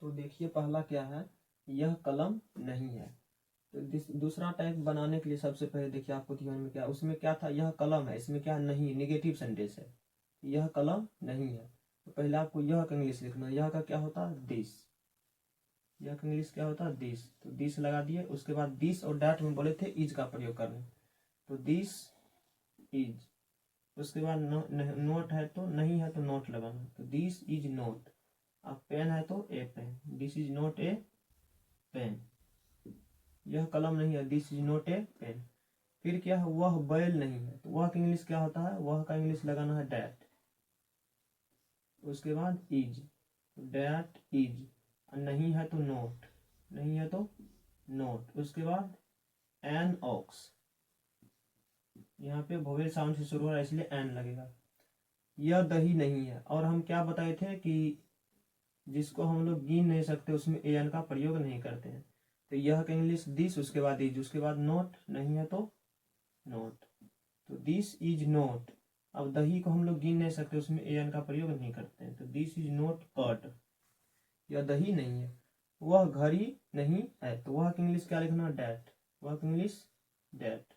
तो देखिए पहला क्या है, यह कलम नहीं है। तो दूसरा टाइप बनाने के लिए सबसे पहले देखिए आपको ध्यान में क्या, उसमें क्या था, यह कलम है, इसमें क्या नहीं, निगेटिव सेंटेंस है, यह कलम नहीं है। तो पहले आपको यह का इंग्लिश लिखना है, यह का क्या होता है, दिस, यह का इंग्लिश क्या होता है, दिस। तो दिस लगा दिए, उसके बाद दिस और डैट में बोले थे इज का प्रयोग करने, तो दिस इज। उसके बाद नोट है तो नहीं है तो नोट लगाना, तो दिस इज नोट। अब पेन है तो a pen, this is not a pen, यह कलम नहीं है, this is not a pen. फिर क्या है, वह बैल नहीं है, तो वह का इंग्लिश क्या होता है, वह का इंग्लिश लगाना है डैट। उसके बाद इज, डैट इज। नहीं है तो नोट, नहीं है तो नोट। उसके बाद एन ऑक्स, यहाँ पे वोवेल साउंड से शुरू हो रहा है इसलिए एन लगेगा। यह दही नहीं है, और हम क्या बताए थे कि जिसको हम लोग गिन नहीं सकते उसमें ए एन का प्रयोग नहीं करते हैं। तो यह का इंग्लिश दिस, उसके बाद इज, उसके बाद नोट, नहीं है तो नोट, तो दिस इज नोट। अब दही को हम लोग गिन नहीं सकते उसमें ए एन का प्रयोग नहीं करते हैं, तो दिस इज नोट कर्ड, यह दही नहीं है। वह घड़ी नहीं है, तो वह का इंग्लिश क्या लिखना, डैट, वह का इंग्लिश डैट।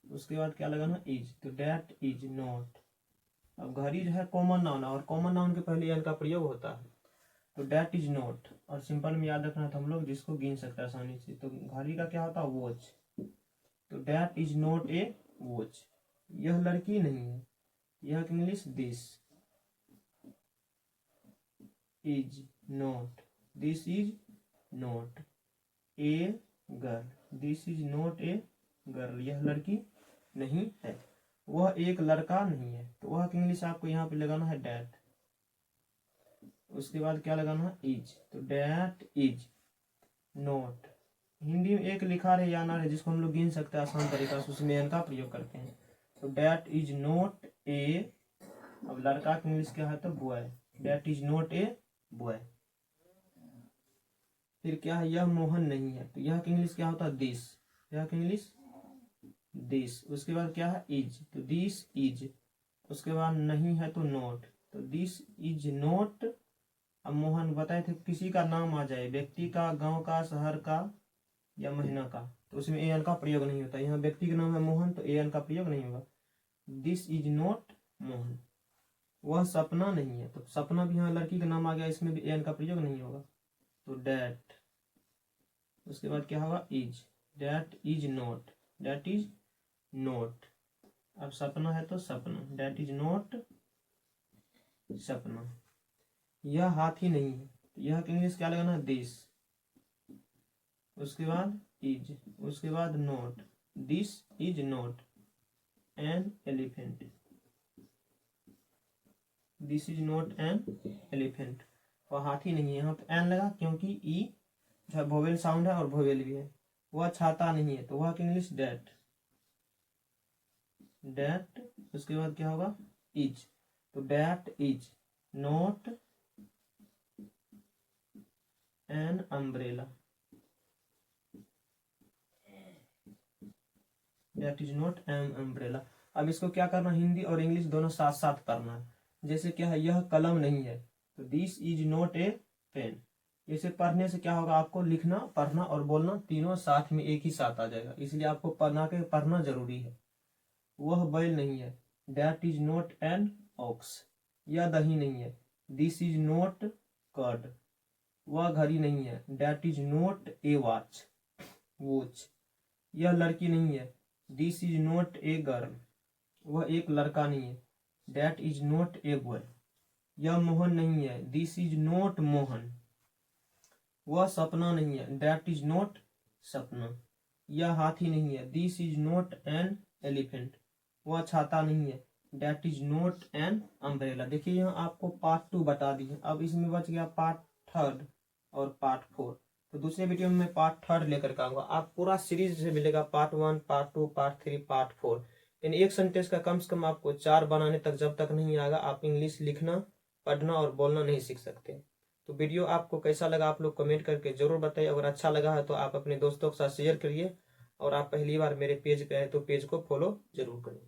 उसके बाद क्या लगाना, इज, तो डैट इज नोट। अब घड़ी जो है कॉमन नाउन है, और कॉमन नाउन के पहले एन का प्रयोग होता है, तो डैट इज नोट। और सिंपल में याद रखना था हम लोग जिसको गिन सकते हैं आसानी से, तो घड़ी का क्या होता है, वॉच, तो that is not A watch. यह लड़की नहीं है, यह English this is note, this is not a girl, this is not a girl, यह लड़की नहीं है। वह एक लड़का नहीं है, तो वह इंग्लिश आपको यहाँ पे लगाना है डैट। उसके बाद क्या लगाना है, इज, तो डैट इज नोट। हिंदी में एक लिखा रहे या ना रहे जिसको हम लोग गिन सकते हैं आसान तरीका से, उसमें एन का प्रयोग करते हैं, तो डैट इज नोट ए। अब लड़का का इंग्लिश क्या है, तो boy, that is not a boy. फिर क्या है, यह मोहन नहीं है, तो यह इंग्लिश क्या होता है, दिस, यह इंग्लिश दिस। उसके बाद क्या है, इज, तो दिस इज। उसके बाद नहीं है तो नोट, तो दिस इज नोट। अब मोहन बताए थे किसी का नाम आ जाए, व्यक्ति का, गांव का, शहर का या महीना का, तो उसमें ए एन का प्रयोग नहीं होता। यहाँ व्यक्ति का नाम है मोहन, तो ए एन का प्रयोग नहीं होगा, दिस इज नोट मोहन। वह सपना नहीं है, तो सपना भी यहाँ लड़की का नाम आ गया, इसमें भी ए एन का प्रयोग नहीं होगा, तो डैट। उसके बाद क्या होगा, is, that is note, that is not. अब सपना है तो सपना, डैट इज नोट सपना। यह हाथी नहीं है, तो यह इंग्लिश क्या लगाना, दिस। उसके बाद इज, उसके बाद note, this is note an elephant, this is note an elephant. वह हाथी नहीं है, यहाँ पे एन लगा क्योंकि ई जो है वोवेल साउंड है और वोवेल भी है। वह छाता नहीं है, तो वह इंग्लिश डैट, डैट। उसके बाद क्या होगा, इज, तो that is note an umbrella, that is not an umbrella. अब इसको क्या करना, हिंदी और इंग्लिश दोनों साथ साथ करना है। जैसे क्या है, यह कलम नहीं है, तो this is not a pen. इसे पढ़ने से क्या होगा, आपको लिखना, पढ़ना और बोलना तीनों साथ में एक ही साथ आ जाएगा, इसलिए आपको पढ़ना जरूरी है। वह बैल नहीं है, that is not an ox. यह दही नहीं है, दिस इज नॉट कर्ड। वह घड़ी नहीं है, that is not A watch, watch. यह लड़की नहीं है, this is not a girl. वह एक लड़का नहीं है, that is not a boy. यह मोहन नहीं है, दिस इज नॉट मोहन। वह सपना नहीं है, दैट इज नॉट सपना। यह हाथी नहीं है, this is not an elephant. वह छाता नहीं है, that is not an umbrella. देखिए यहाँ आपको पार्ट 2 बता दिए, अब इसमें बच गया पार्ट 3 और पार्ट 4। तो दूसरे वीडियो में मैं पार्ट 3 लेकर के आऊंगा। आप पूरा सीरीज से मिलेगा, पार्ट 1, पार्ट 2, पार्ट 3, पार्ट 4। यानी एक सेंटेंस का कम से कम आपको 4 बनाने तक जब तक नहीं आएगा, आप इंग्लिश लिखना, पढ़ना और बोलना नहीं सीख सकते। तो वीडियो आपको कैसा लगा आप लोग कमेंट करके जरूर बताइए। अगर अच्छा लगा है तो आप अपने दोस्तों के साथ शेयर करिए, और आप पहली बार मेरे पेज पे आए तो पेज को फॉलो जरूर करें।